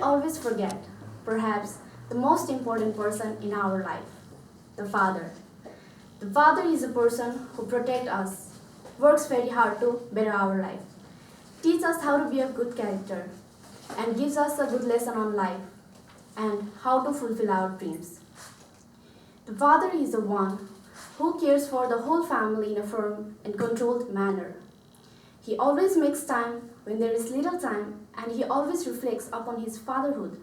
always forget, perhaps, the most important person in our life, the father. The father is a person who protects us, works very hard to better our life, teaches us how to be a good character, and gives us a good lesson on life and how to fulfill our dreams. The father is the one who cares for the whole family in a firm and controlled manner. He always makes time when there is little time, and he always reflects upon his fatherhood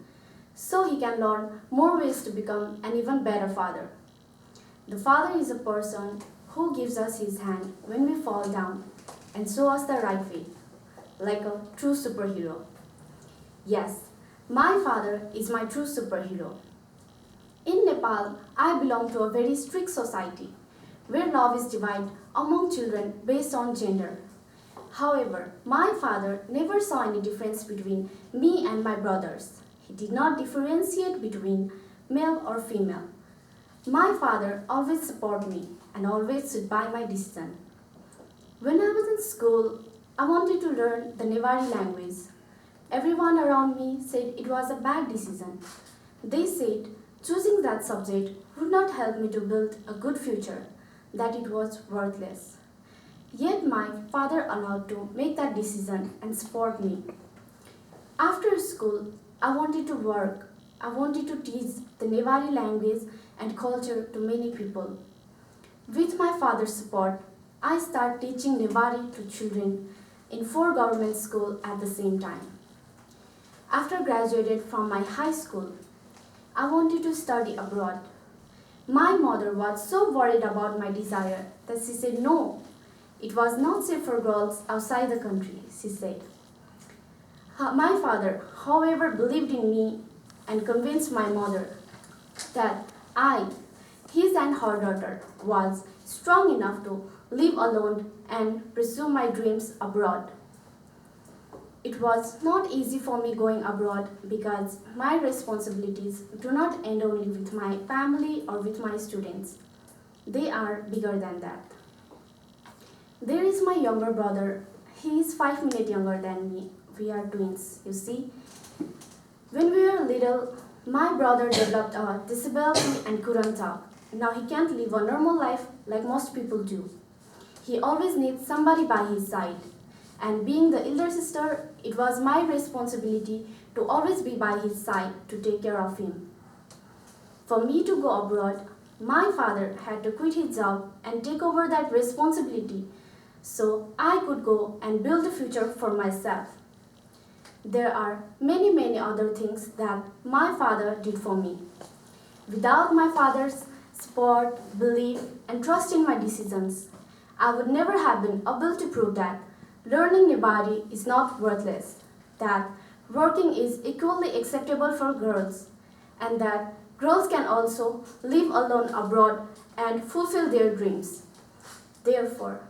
so he can learn more ways to become an even better father. The father is a person who gives us his hand when we fall down and shows us the right way, like a true superhero. Yes, my father is my true superhero. In Nepal, I belong to a very strict society where love is divided among children based on gender. However, my father never saw any difference between me and my brothers. He did not differentiate between male or female. My father always supported me and always stood by my decision. When I was in school, I wanted to learn the Nevari language. Everyone around me said it was a bad decision. They said choosing that subject would not help me to build a good future, that it was worthless. Yet my father allowed to make that decision and support me. After school, I wanted to work. I wanted to teach the Nevari language and culture to many people. With my father's support, I started teaching Nevari to children in 4 government schools at the same time. After graduated from my high school, I wanted to study abroad. My mother was so worried about my desire that she said no. It was not safe for girls outside the country, she said. My father, however, believed in me and convinced my mother that I, his and her daughter, was strong enough to live alone and pursue my dreams abroad. It was not easy for me going abroad because my responsibilities do not end only with my family or with my students. They are bigger than that. There is my younger brother. He is 5 minutes younger than me. We are twins, you see. When we were little, my brother developed a disability and couldn't talk. Now he can't live a normal life like most people do. He always needs somebody by his side. And being the elder sister, it was my responsibility to always be by his side to take care of him. For me to go abroad, my father had to quit his job and take over that responsibility so I could go and build a future for myself. There are many other things that my father did for me. Without my father's support, belief, and trust in my decisions, I would never have been able to prove that learning Nevari is not worthless, that working is equally acceptable for girls, and that girls can also live alone abroad and fulfill their dreams. Therefore,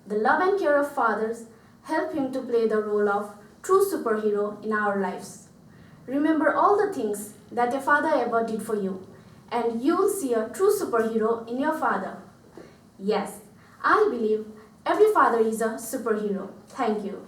the love and care of fathers help him to play the role of true superhero in our lives. Remember all the things that your father ever did for you, and you will see a true superhero in your father. Yes, I believe every father is a superhero. Thank you.